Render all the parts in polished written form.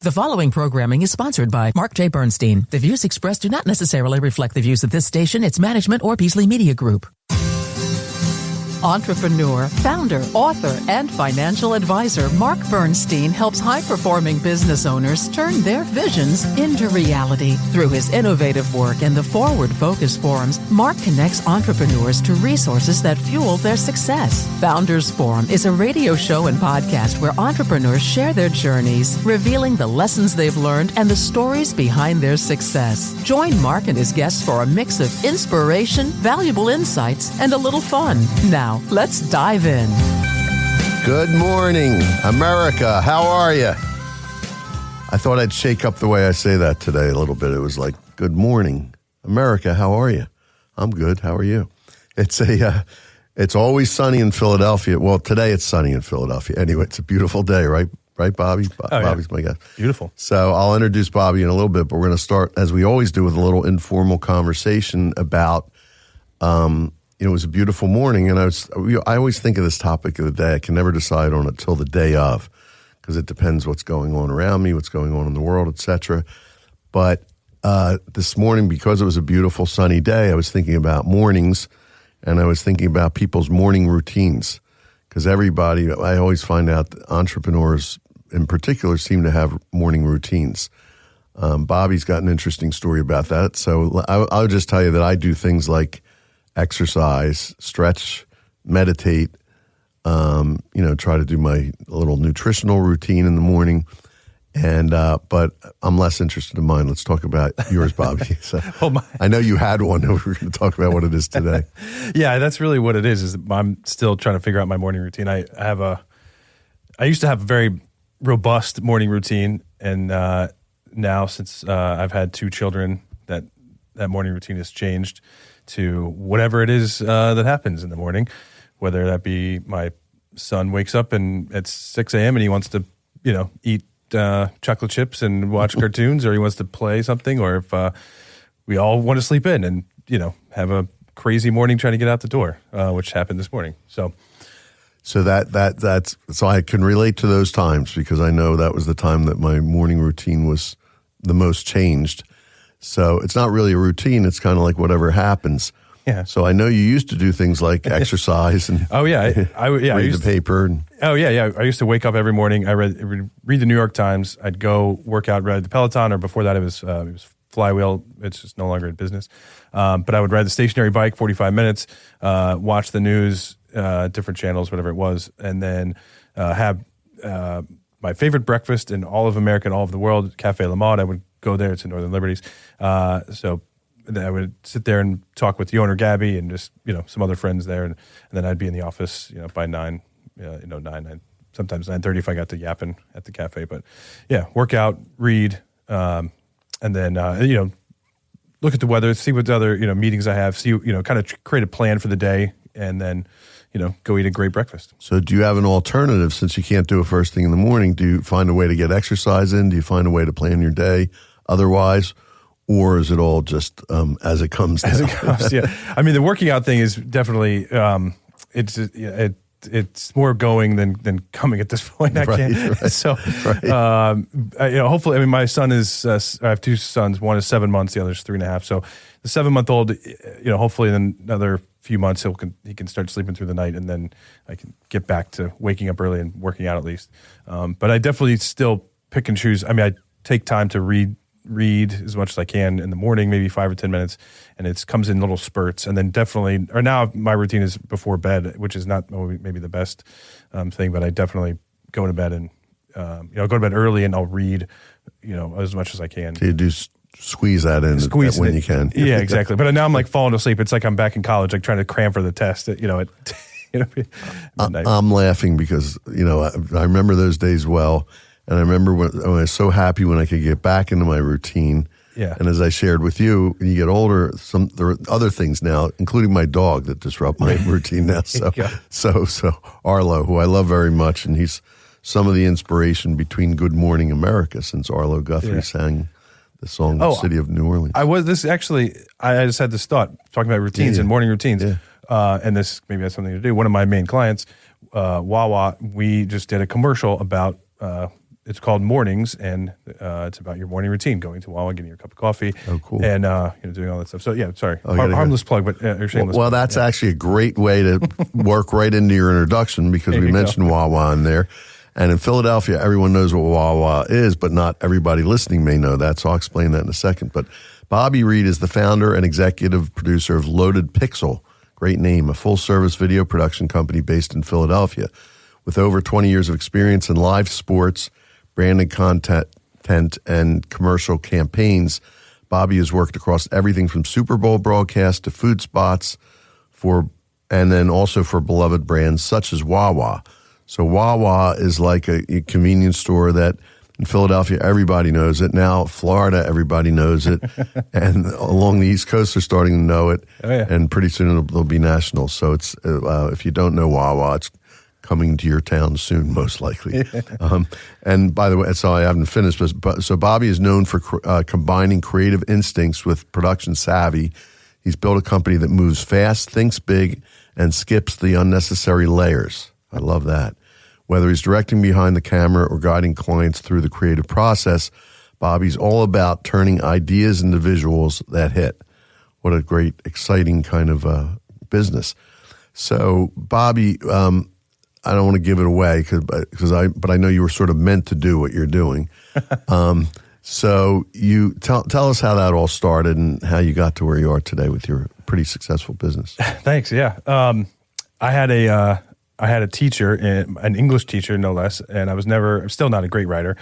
The following programming is sponsored by Mark J. Bernstein. The views expressed do not necessarily reflect the views of this station, its management, or Beasley Media Group. Entrepreneur, founder, author, and financial advisor Mark Bernstein helps high-performing business owners turn their visions into reality. Through his innovative work and the Forward Focus Forums, Mark connects entrepreneurs to resources that fuel their success. Founders Forum is a radio show and podcast where entrepreneurs share their journeys, revealing the lessons they've learned and the stories behind their success. Join Mark and his guests for a mix of inspiration, valuable insights, and a little fun. Now, let's dive in. Good morning, America. How are you? I thought I'd shake up the way I say that today a little bit. It was like, good morning, America. How are you? I'm good. How are you? It's always sunny in Philadelphia. Well, today it's sunny in Philadelphia. Anyway, it's a beautiful day, right? Right, Bobby? Bobby's my guest. Beautiful. So I'll introduce Bobby in a little bit, but we're going to start, as we always do, with a little informal conversation about it was a beautiful morning, and I always think of this topic of the day. I can never decide on it till the day of, because it depends what's going on around me, what's going on in the world, etc. But this morning, because it was a beautiful sunny day, I was thinking about mornings, and I was thinking about people's morning routines, because everybody, I always find out that entrepreneurs in particular seem to have morning routines. Bobby's got an interesting story about that, so I'll just tell you that I do things like exercise, stretch, meditate, try to do my little nutritional routine in the morning. And but I'm less interested in mine. Let's talk about yours, Bobby. So, I know you had one. We're going to talk about what it is today. Yeah, that's really what it is I'm still trying to figure out my morning routine. I used to have a very robust morning routine, and now since I've had two children, that morning routine has changed to whatever it is that happens in the morning, whether that be my son wakes up and it's 6 a.m. and he wants to, eat chocolate chips and watch cartoons, or he wants to play something, or if we all want to sleep in and, have a crazy morning trying to get out the door, which happened this morning. So that's so I can relate to those times, because I know that was the time that my morning routine was the most changed. So it's not really a routine. It's kind of like whatever happens. Yeah. So I know you used to do things like exercise and read the paper. I used to wake up every morning. I read the New York Times. I'd go work out, ride the Peloton, or before that it was Flywheel. It's just no longer in business. But I would ride the stationary bike 45 minutes, watch the news, different channels, whatever it was, and then have my favorite breakfast in all of America and all of the world, Cafe La Mode. I would go there to Northern Liberties. So I would sit there and talk with the owner, Gabby, and just, some other friends there. And then I'd be in the office, by 9, sometimes 9:30 if I got to yapping at the cafe. But yeah, work out, read, and then, look at the weather, see what other, meetings I have, see, kind of create a plan for the day, and then, go eat a great breakfast. So do you have an alternative, since you can't do it first thing in the morning? Do you find a way to get exercise in? Do you find a way to plan your day otherwise? Or is it all just as it comes now? As it comes, yeah. I mean, the working out thing is definitely, it's more going than coming at this point. I can't. Right. So, hopefully, my son is, I have two sons. One is 7 months, the other is 3.5. So the 7-month-old, hopefully in another few months he can start sleeping through the night, and then I can get back to waking up early and working out at least. But I definitely still pick and choose. I mean, I take time to read as much as I can in the morning, maybe 5 or 10 minutes, and it comes in little spurts. And then definitely, or now my routine is before bed, which is not maybe the best thing, but I definitely go to bed and go to bed early, and I'll read as much as I can. So you do squeeze that in when you can. Yeah, exactly. But now I'm like falling asleep. It's like I'm back in college, like trying to cram for the test. I'm laughing because I remember those days well. And I remember when I was so happy when I could get back into my routine. Yeah. And as I shared with you, when you get older, there are other things now, including my dog, that disrupt my routine now. So Arlo, who I love very much, and he's some of the inspiration between Good Morning America, since Arlo Guthrie sang the song City of New Orleans. I just had this thought, talking about routines and morning routines. Yeah. And this maybe has something to do. One of my main clients, Wawa, we just did a commercial about it's called Mornings, and it's about your morning routine, going to Wawa, getting your cup of coffee. Oh, cool. And doing all that stuff. So, yeah, sorry. Harmless plug, but shameless. Well, that's actually a great way to work right into your introduction, because we mentioned Wawa in there. And in Philadelphia, everyone knows what Wawa is, but not everybody listening may know that. So I'll explain that in a second. But Bobby Reed is the founder and executive producer of Loaded Pixel. Great name, a full-service video production company based in Philadelphia. With over 20 years of experience in live sports, branded content, and commercial campaigns, Bobby has worked across everything from Super Bowl broadcasts to food spots and then also for beloved brands such as Wawa. So Wawa is like a convenience store that in Philadelphia, everybody knows it. Now, Florida, everybody knows it. And along the East Coast, they're starting to know it. Oh, yeah. And pretty soon it'll be national. So it's if you don't know Wawa, it's coming to your town soon, most likely. And by the way, so I haven't finished, but so Bobby is known for combining creative instincts with production savvy. He's built a company that moves fast, thinks big, and skips the unnecessary layers. I love that. Whether he's directing behind the camera or guiding clients through the creative process, Bobby's all about turning ideas into visuals that hit. What a great, exciting kind of business. So, Bobby, I don't want to give it away but I know you were sort of meant to do what you're doing. So you tell us how that all started and how you got to where you are today with your pretty successful business. Thanks. Yeah. I had a teacher, an English teacher, no less, and I'm still not a great writer,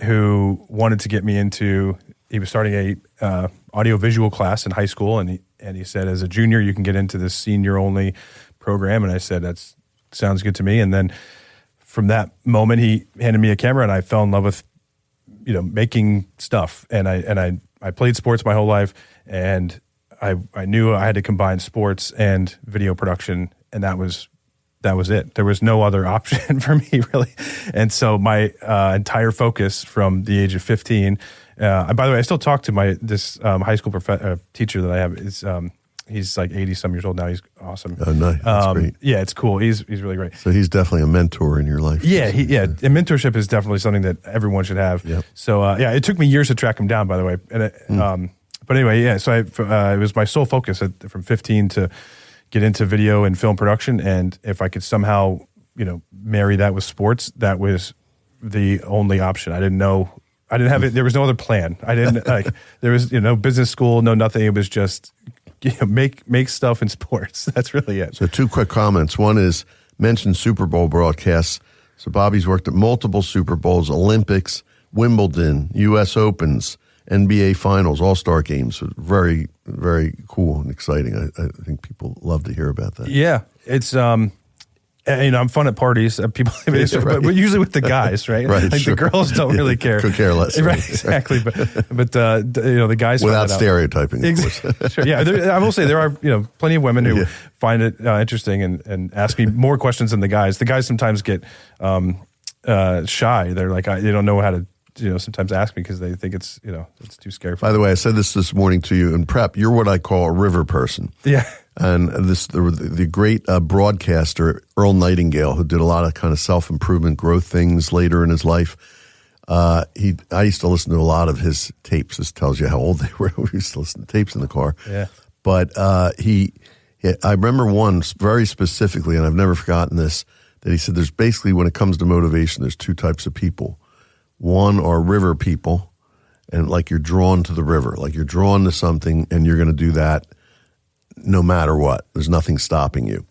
who wanted to get me into, he was starting a audiovisual class in high school, and he said, as a junior, you can get into this senior-only program, and I said, that sounds good to me, and then from that moment, he handed me a camera, and I fell in love with, making stuff, and I played sports my whole life, and I knew I had to combine sports and video production, and that was it. There was no other option for me, really. And so my entire focus from the age of 15, and by the way, I still talk to this high school teacher that I have. He's like 80-some years old now. He's awesome. Oh, nice. That's great. Yeah, it's cool. He's really great. So he's definitely a mentor in your life. Yeah, and mentorship is definitely something that everyone should have. Yep. So, it took me years to track him down, by the way. And but anyway, yeah, so it was my sole focus from 15 to get into video and film production. And if I could somehow, marry that with sports, that was the only option. I didn't have it. There was no other plan. I didn't there was, no business school, no nothing. It was just, make stuff in sports. That's really it. So 2 quick comments. One is mention Super Bowl broadcasts. So Bobby's worked at multiple Super Bowls, Olympics, Wimbledon, U.S. Opens, NBA Finals, All-Star games. So very, very cool and exciting. I think people love to hear about that. Yeah, it's I'm fun at parties. People, but usually with the guys, right? Right. Like sure. The girls don't really care. Could care less. Right, exactly. But the guys without stereotyping. Of course. Sure. Yeah, I will say there are plenty of women who find it interesting and ask me more questions than the guys. The guys sometimes get shy. They're like they don't know how to. Sometimes ask me because they think it's too scary. By the way, I said this morning to you in prep. You're what I call a river person. Yeah. And the great broadcaster Earl Nightingale, who did a lot of kind of self-improvement growth things later in his life. I used to listen to a lot of his tapes. This tells you how old they were. We used to listen to tapes in the car. Yeah. But I remember one very specifically, and I've never forgotten this, that he said there's basically, when it comes to motivation, there's 2 types of people. One are river people, and like you're drawn to the river, like you're drawn to something and you're going to do that no matter what. There's nothing stopping you.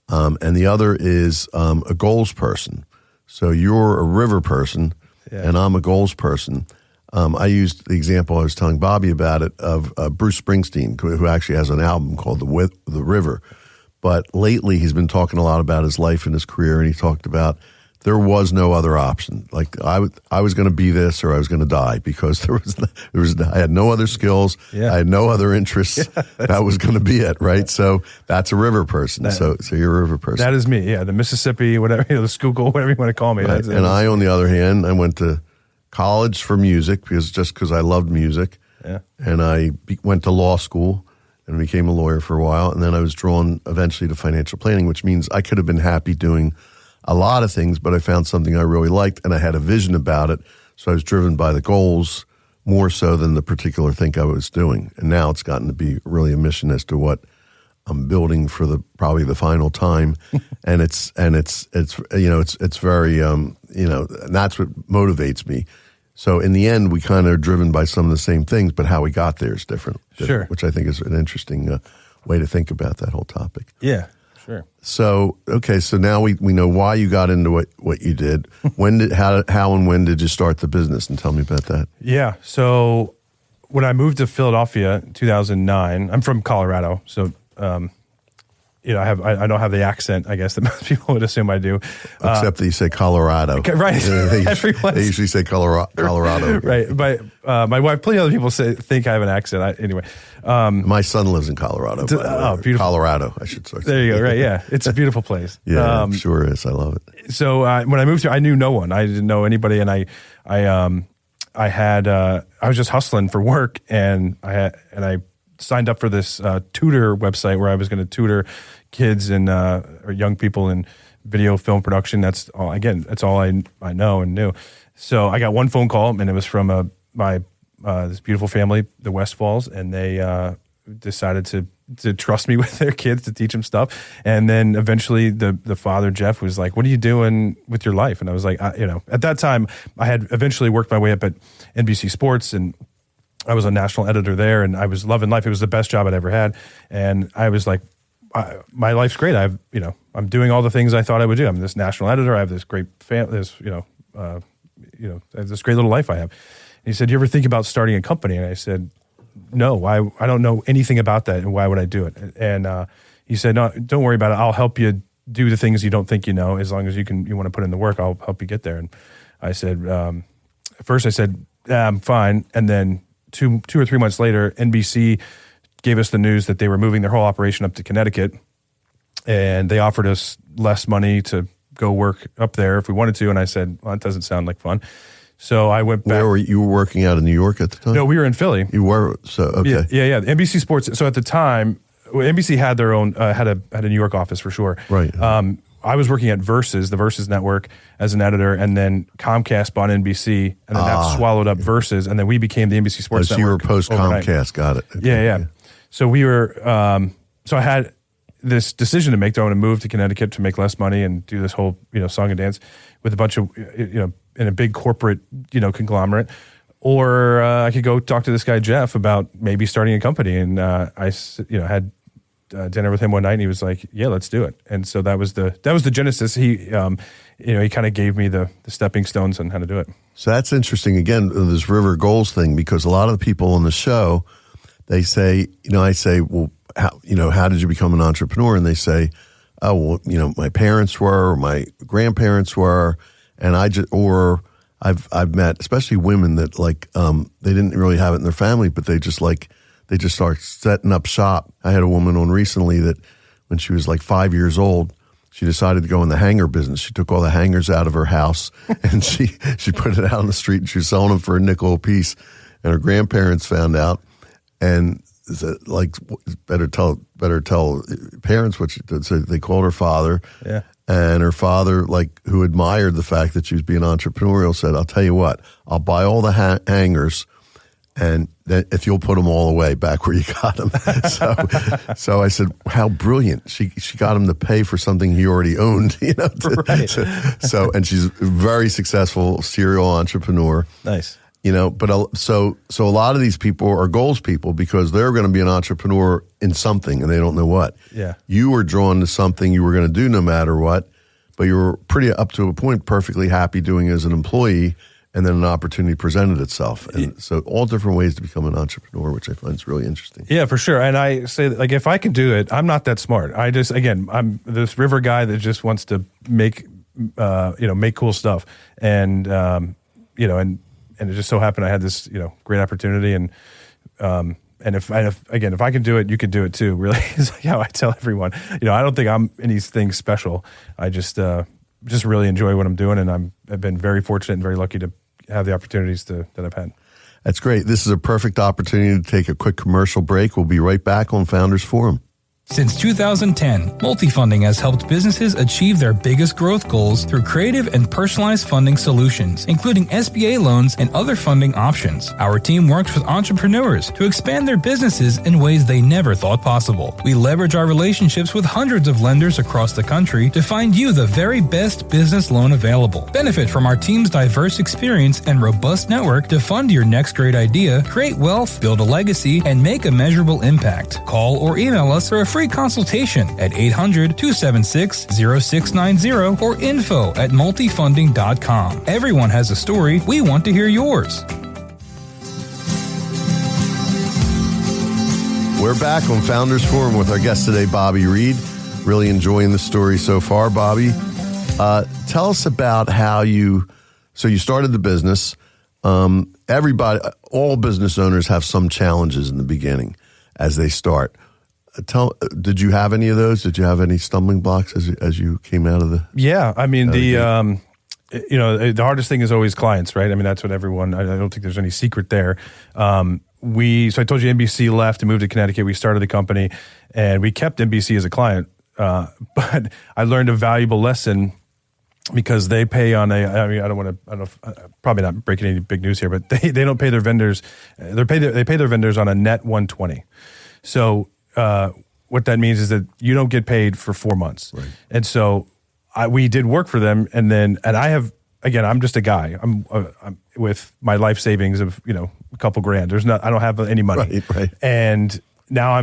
And the other is a goals person. So you're a river person and I'm a goals person. I used the example I was telling Bobby about it of Bruce Springsteen, who actually has an album called The River. But lately he's been talking a lot about his life and his career, and he talked about there was no other option. Like I was going to be this or I was going to die, because I had no other skills. Yeah. I had no other interests. That was going to be it. Right. So that's a river person. So you're a river person. That is me. Yeah. The Mississippi, whatever, the Schuylkill, whatever you want to call me. Right. And I, on the other hand, I went to college for music because I loved music. Yeah. And I went to law school and became a lawyer for a while. And then I was drawn eventually to financial planning, which means I could have been happy doing a lot of things, but I found something I really liked and I had a vision about it. So I was driven by the goals more so than the particular thing I was doing. And now it's gotten to be really a mission as to what I'm building for probably the final time. and it's very, and that's what motivates me. So in the end, we kind of are driven by some of the same things, but how we got there is different. Sure. Which I think is an interesting way to think about that whole topic. Yeah, sure. So, okay, so now we know why you got into what you did. How and when did you start the business? And tell me about that. Yeah, so when I moved to Philadelphia in 2009, I'm from Colorado, so I don't have the accent, I guess, that most people would assume I do. Except that you say Colorado. Okay, right. They usually say Colorado. Right. But my wife, plenty of other people think I have an accent. Anyway. My son lives in Colorado. Beautiful. Colorado, I should say. There you go. Right, yeah. It's a beautiful place. Yeah, it sure is. I love it. So when I moved here, I knew no one. I didn't know anybody, and I was just hustling for work, and I signed up for this tutor website where I was going to tutor kids and or young people in video film production. That's all I know and knew. So I got one phone call, and it was from this beautiful family, the Westfalls, and they decided to trust me with their kids to teach them stuff. And then eventually the father, Jeff, was like, "What are you doing with your life?" And I was like, at that time I had eventually worked my way up at NBC Sports, and I was a national editor there, and I was loving life. It was the best job I'd ever had. And I was like, my life's great. I'm doing all the things I thought I would do. I'm this national editor. I have this great family, I have this great little life I have. And he said, "You ever think about starting a company?" And I said, "No, I don't know anything about that. And why would I do it?" And he said, "No, don't worry about it. I'll help you do the things you don't think you know. As long as you want to put in the work, I'll help you get there." And I said, at first I said, "I'm fine." And then 2 or 3 months later, NBC gave us the news that they were moving their whole operation up to Connecticut, and they offered us less money to go work up there if we wanted to. And I said, "Well, that doesn't sound like fun." So I went back. Where were you working out in New York at the time? No, we were in Philly. You were? So, okay. Yeah. NBC Sports. So at the time, NBC had their own, had a New York office for sure. Right. I was working at Versus, the Versus network, as an editor, and then Comcast bought NBC, and then that swallowed up Versus, and then we became the NBC Sports network. So you were post Comcast, got it. Okay. Yeah. So we were, so I had this decision to make. Do I want to move to Connecticut to make less money and do this whole, song and dance with a bunch of, in a big corporate, conglomerate, or I could go talk to this guy Jeff about maybe starting a company. And I had dinner with him one night, and he was like, "Yeah, let's do it." And so that was the genesis. He he kind of gave me the stepping stones on how to do it. So that's interesting. Again, this river goals thing, because a lot of the people on the show, they say, I say, "Well, how did you become an entrepreneur?" And they say, "Oh, well, my parents were, or my grandparents were." And I've met, especially women that they didn't really have it in their family, but they just start setting up shop. I had a woman on recently that when she was 5 years old, she decided to go in the hanger business. She took all the hangers out of her house and she put it out on the street, and she was selling them for a nickel a piece. And her grandparents found out, and better tell parents what she did. So they called her father. Yeah. And her father, who admired the fact that she was being entrepreneurial, said, "I'll tell you what, I'll buy all the hangers, and then if you'll put them all away back where you got them." So I said, "How brilliant!" She got him to pay for something he already owned, Right. So and she's a very successful serial entrepreneur. Nice. But so a lot of these people are goals people because they're going to be an entrepreneur in something and they don't know what. Yeah. You were drawn to something you were going to do no matter what, but you were pretty up to a point perfectly happy doing it as an employee, and then an opportunity presented itself. And so all different ways to become an entrepreneur, which I find is really interesting. Yeah, for sure. And I say if I can do it, I'm not that smart. I'm this river guy that just wants to make cool stuff. And and it just so happened I had this, great opportunity, and if I can do it, you can do it too. Really, is how I tell everyone. I don't think I'm anything special. I just really enjoy what I'm doing, and I've been very fortunate and very lucky to have the opportunities that I've had. That's great. This is a perfect opportunity to take a quick commercial break. We'll be right back on Founders Forum. Since 2010, Multifunding has helped businesses achieve their biggest growth goals through creative and personalized funding solutions, including SBA loans and other funding options. Our team works with entrepreneurs to expand their businesses in ways they never thought possible. We leverage our relationships with hundreds of lenders across the country to find you the very best business loan available. Benefit from our team's diverse experience and robust network to fund your next great idea, create wealth, build a legacy, and make a measurable impact. Call or email us for a free consultation at 800-276-0690 or info@multifunding.com. Everyone has a story. We want to hear yours. We're back on Founders Forum with our guest today, Bobby Reed. Really enjoying the story so far, Bobby. Tell us about how you started the business. All business owners have some challenges in the beginning as they start. Did you have any of those? Did you have any stumbling blocks as you came out of the? Yeah, I mean the hardest thing is always clients, right? I mean that's what everyone. I don't think there's any secret there. So I told you NBC left and moved to Connecticut. We started the company, and we kept NBC as a client. But I learned a valuable lesson because they pay on probably not breaking any big news here, but they don't pay their vendors. They pay their vendors on a net 120. So what that means is that you don't get paid for 4 months. Right. And so we did work for them. And I'm just a guy. I'm with my life savings of, a couple grand. I don't have any money. Right. And now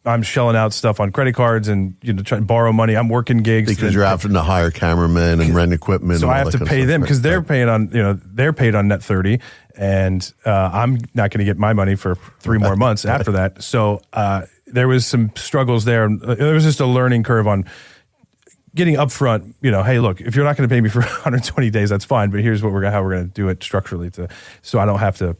I'm shelling out stuff on credit cards and, trying to borrow money. I'm working gigs. Because you're having to hire cameramen and rent equipment. So I have to pay them because they're paying on, they're paid on net 30 and I'm not going to get my money for 3 more months after that. So there was some struggles there. There was just a learning curve on getting upfront, hey, look, if you're not going to pay me for 120 days, that's fine. But here's how we're going to do it structurally so I don't have to,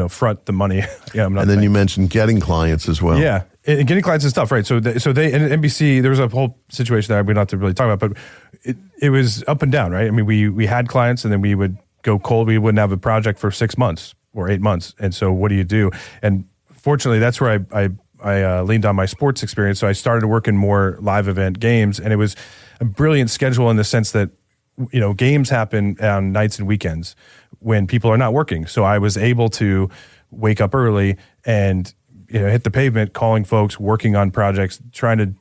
front the money. I'm not and then you mentioned getting clients as well. Yeah. And getting clients is tough, right? So they and NBC, there was a whole situation that we don't have to really talk about, but it was up and down, right? I mean, we had clients and then we would go cold. We wouldn't have a project for 6 months or 8 months. And so what do you do? And fortunately, that's where I leaned on my sports experience. So I started working more live event games, and it was a brilliant schedule in the sense that, games happen on nights and weekends when people are not working. So I was able to wake up early and hit the pavement, calling folks, working on projects, trying to,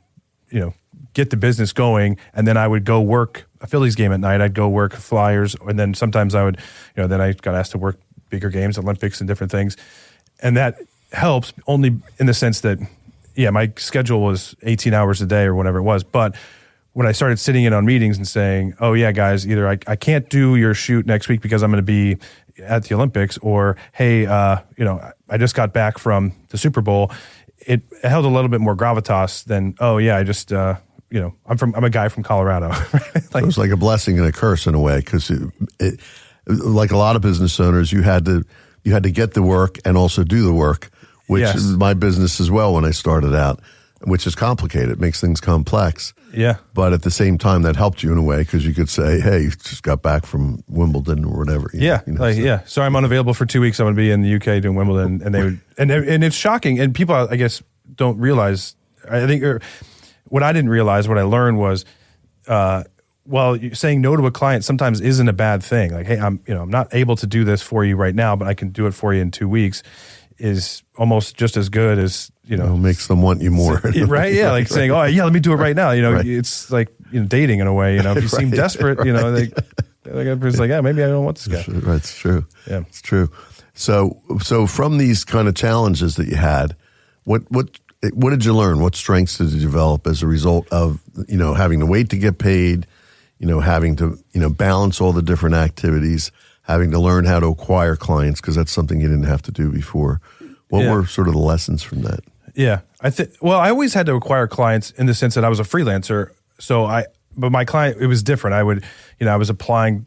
get the business going. And then I would go work a Phillies game at night. I'd go work Flyers. And then sometimes I would, then I got asked to work bigger games, Olympics and different things. And that helps only in the sense that, my schedule was 18 hours a day or whatever it was. But when I started sitting in on meetings and saying, oh yeah, guys, either I can't do your shoot next week because I'm going to be at the Olympics, or hey, I just got back from the Super Bowl. It held a little bit more gravitas than, oh yeah, I just, I'm a guy from Colorado. So it was like a blessing and a curse in a way, because like a lot of business owners, you had to get the work and also do the work, which is my business as well when I started out, which is complicated. It makes things complex. Yeah. But at the same time, that helped you in a way, because you could say, hey, you just got back from Wimbledon or whatever. So I'm unavailable for 2 weeks. I'm going to be in the UK doing Wimbledon. And they would, and it's shocking. And people, I guess, don't realize, I think what I didn't realize, what I learned was, saying no to a client sometimes isn't a bad thing. Like, hey, I'm not able to do this for you right now, but I can do it for you in 2 weeks, is almost just as good as, makes them want you more. Right? Yeah. Like saying, oh yeah, let me do it right now. Right. It's like, dating in a way, if you seem desperate, it's like, yeah, maybe I don't want this guy. Right. It's true. Yeah. It's true. So from these kind of challenges that you had, what did you learn? What strengths did you develop as a result of, having to wait to get paid, having to, balance all the different activities, having to learn how to acquire clients, because that's something you didn't have to do before. What were sort of the lessons from that? Yeah. I always had to acquire clients in the sense that I was a freelancer. But my client, it was different. I would, I was applying,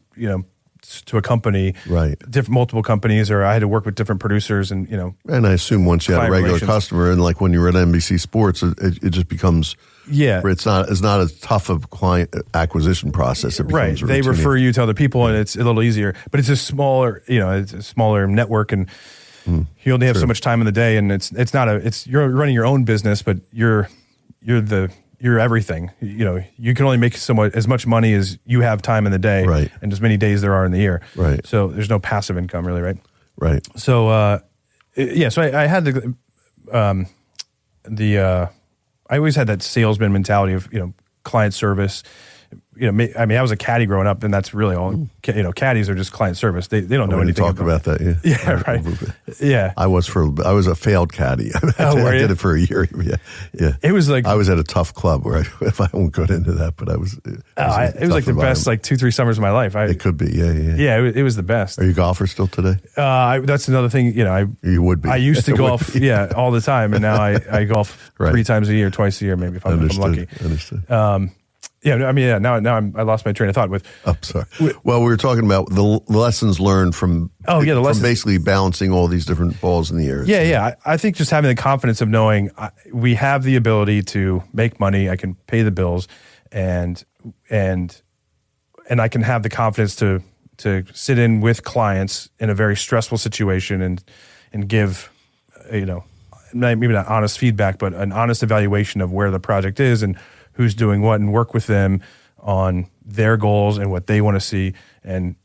to a company, right? Multiple companies, or I had to work with different producers, and And I assume once you had a regular customer, and like when you were at NBC Sports, it just becomes it's not as tough of a client acquisition process. It becomes right. They refer you to other people, and it's a little easier. But it's a smaller, it's a smaller network, and you only have so much time in the day, and you're running your own business, but you're you're everything. You can only make as much money as you have time in the day, right, and as many days there are in the year. Right. So there's no passive income really, right? Right. So so I had I always had that salesman mentality of client service. I was a caddy growing up, and that's really all. Caddies are just client service. They don't know anything. Talk about that. Yeah, right. Yeah, I was a failed caddy. I did it for a year. Yeah. It was like I was at a tough club where I won't go into that, but I was. It was like the best 2-3 summers of my life. It could be. Yeah. Yeah, it was the best. Are you a golfer still today? That's another thing. You would be. I used to golf. All the time, and now I golf 3 times a year, twice a year, maybe if I'm lucky. Understood. Now I lost my train of thought with. I'm sorry. Well, we were talking about the lessons learned from. From basically balancing all these different balls in the air. Yeah. I think just having the confidence of knowing we have the ability to make money. I can pay the bills, and I can have the confidence to sit in with clients in a very stressful situation and give, maybe not honest feedback, but an honest evaluation of where the project is and who's doing what, and work with them on their goals and what they want to see, and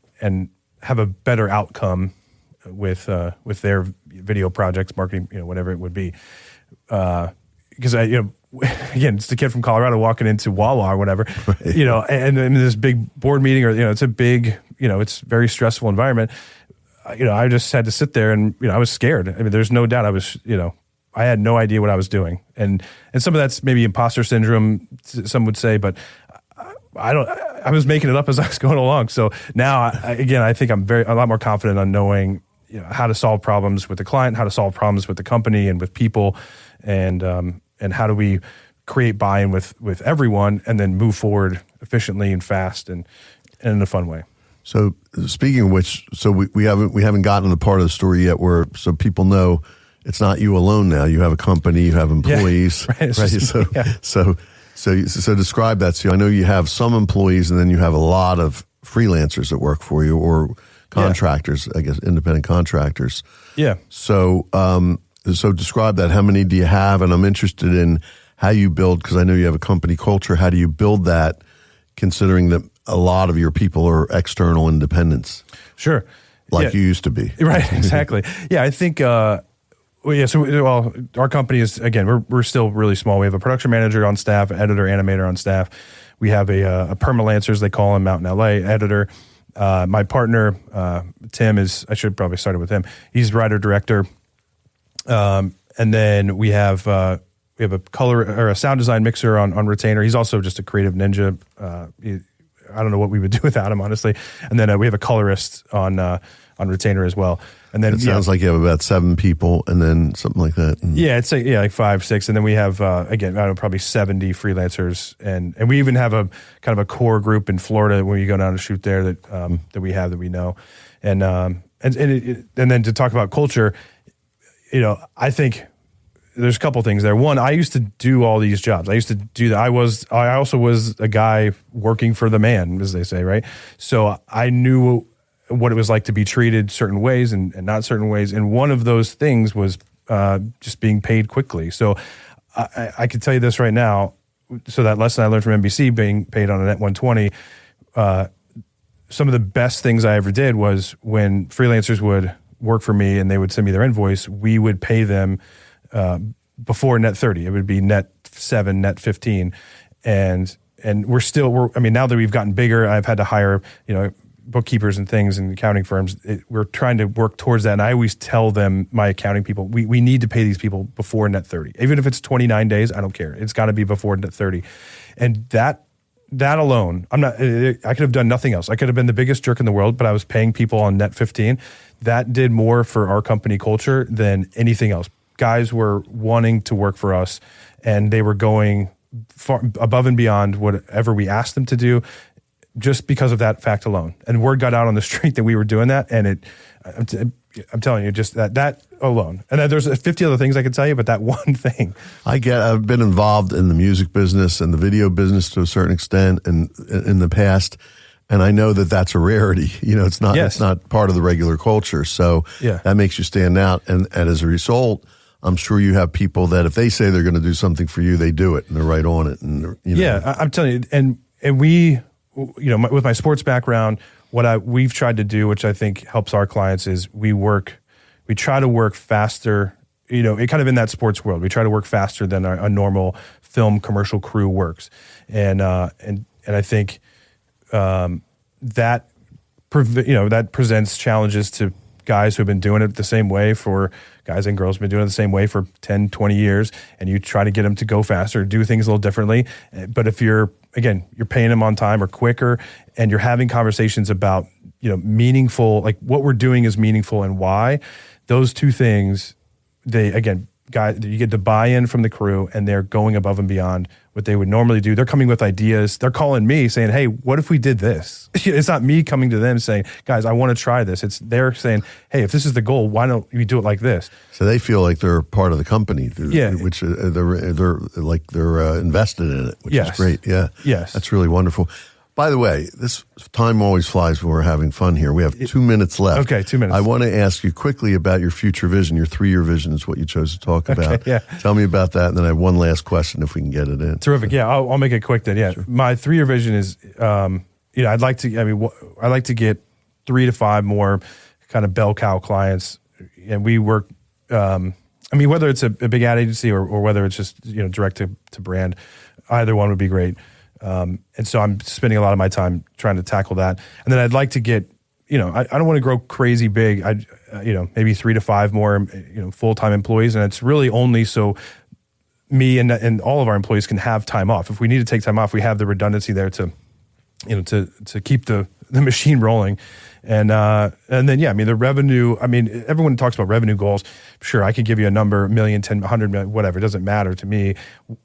have a better outcome with their video projects, marketing, whatever it would be. Because again, it's the kid from Colorado walking into Wawa or whatever, right. And in this big board meeting, or it's a big, it's a very stressful environment. I just had to sit there, and I was scared. I mean, there's no doubt I was, I had no idea what I was doing, and some of that's maybe imposter syndrome, some would say, but I was making it up as I was going along. So now, I think I'm a lot more confident on knowing how to solve problems with the client, how to solve problems with the company and with people, and how do we create buy-in with everyone, and then move forward efficiently and fast and in a fun way. So speaking of which, so we haven't gotten to the part of the story yet where so people know. It's not you alone now. You have a company. You have employees. Yeah, right. So describe that. So I know you have some employees, and then you have a lot of freelancers that work for you, or contractors. I guess independent contractors. Yeah. So describe that. How many do you have? And I'm interested in how you build, because I know you have a company culture. How do you build that, considering that a lot of your people are external independents? Sure. Like you used to be. Right. Exactly. Yeah. I think. Our company is, again, we're still really small. We have a production manager on staff, editor, animator on staff. We have a permalancer, as they call him, out in LA, editor. My partner, Tim, I should probably start with him. He's writer, director. And then we have a color or a sound design mixer on retainer. He's also just a creative ninja. I don't know what we would do without him, honestly. And then we have a colorist on retainer as well. And then it sounds like you have about 7 people, and then something like that. Yeah, it's like 5, 6, and then we have probably 70 freelancers, and we even have a kind of a core group in Florida when you go down to shoot there that we have that we know, and then to talk about culture, I think there's a couple things there. One, I used to do all these jobs. I used to do that. I also was a guy working for the man, as they say, right? So I knew what it was like to be treated certain ways and not certain ways. And one of those things was just being paid quickly. So I can tell you this right now. So that lesson I learned from NBC, being paid on a net 120, some of the best things I ever did was when freelancers would work for me and they would send me their invoice, we would pay them before net 30. It would be net 7, net 15. And now that we've gotten bigger, I've had to hire, bookkeepers and things and accounting firms. We're trying to work towards that. And I always tell them, my accounting people, we need to pay these people before net 30. Even if it's 29 days, I don't care. It's got to be before net 30. And that alone, I could have done nothing else. I could have been the biggest jerk in the world, but I was paying people on net 15. That did more for our company culture than anything else. Guys were wanting to work for us, and they were going far above and beyond whatever we asked them to do, just because of that fact alone. And word got out on the street that we were doing that, and I'm telling you, just that alone. And there's 50 other things I could tell you, but that one thing. I've been involved in the music business and the video business to a certain extent, and in the past, and I know that that's a rarity. It's not part of the regular culture. So that makes you stand out, and as a result, I'm sure you have people that if they say they're going to do something for you, they do it and they're right on it. And I'm telling you, and we, with my sports background, what we've tried to do, which I think helps our clients, is we try to work faster. It kind of in that sports world, we try to work faster than a normal film commercial crew works, and I think that presents challenges to guys who have been doing it the same way for guys and girls who've been doing it the same way for 10, 20 years, and you try to get them to go faster, do things a little differently. But if you're paying them on time or quicker, and you're having conversations about, meaningful, like what we're doing is meaningful and why, those two things, you get the buy-in from the crew, and they're going above and beyond what they would normally do. They're coming with ideas. They're calling me saying, hey, what if we did this? It's not me coming to them saying, guys, I want to try this. They're saying, hey, if this is the goal, why don't we do it like this? So they feel like they're part of the company, which they're invested in it, which is great. Yeah. Yes. That's really wonderful. By the way, this time always flies when we're having fun here. We have 2 minutes left. Okay, 2 minutes. I want to ask you quickly about your future vision. Your 3-year vision is what you chose to talk about. Okay, yeah. Tell me about that, and then I have one last question if we can get it in. Terrific. Yeah, I'll make it quick then. Yeah, sure. My 3-year vision is, I'd like to get 3 to 5 more kind of bell cow clients, and we work. Whether it's a big ad agency or whether it's just direct to brand, either one would be great. And so I'm spending a lot of my time trying to tackle that. And then I'd like to get, I don't want to grow crazy big. Maybe 3 to 5 more, full-time employees. And it's really only so me and all of our employees can have time off. If we need to take time off, we have the redundancy there to keep the machine rolling. And then, the revenue, everyone talks about revenue goals. Sure, I can give you a number, 1 million, 10, 100 million, whatever. It doesn't matter to me.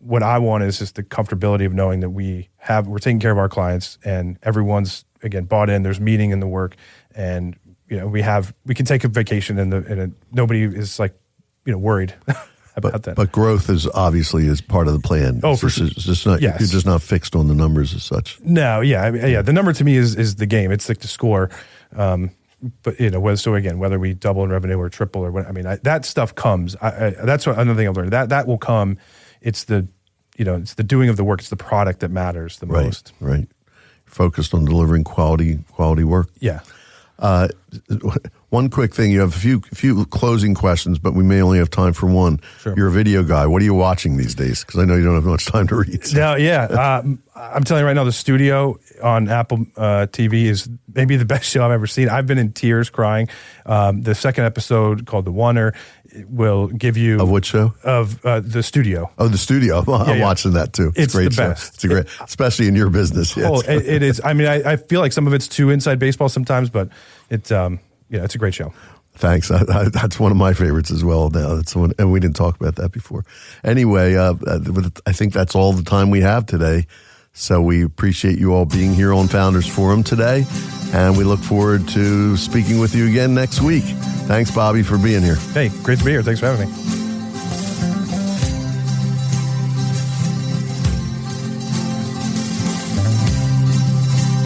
What I want is just the comfortability of knowing that we're taking care of our clients, and everyone's, again, bought in. There's meaning in the work, and, we can take a vacation and nobody is worried about that. But growth is obviously part of the plan. Oh, for sure. You're just not fixed on the numbers as such. No, the number to me is the game. It's like the score. But whether we double in revenue or triple or what, that stuff comes. That's another thing I've learned. That will come. It's the doing of the work. It's the product that matters the most. Right. Focused on delivering quality work. Yeah. One quick thing. You have a few closing questions, but we may only have time for one. Sure. You're a video guy. What are you watching these days? Because I know you don't have much time to read. So. No, yeah. I'm telling you right now, The Studio on Apple TV is maybe the best show I've ever seen. I've been in tears crying. The second episode, called The Oneer, will give you... Of what show? Of The Studio. Oh, The Studio. I'm watching that too. It's a great the best. Show. It's a great, especially in your business. Yeah, it is. I feel like some of it's too inside baseball sometimes, but it's a great show. Thanks. That's one of my favorites as well. Now and we didn't talk about that before. Anyway, I think that's all the time we have today. So we appreciate you all being here on Founders Forum today, and we look forward to speaking with you again next week. Thanks, Bobby, for being here. Hey, great to be here. Thanks for having me.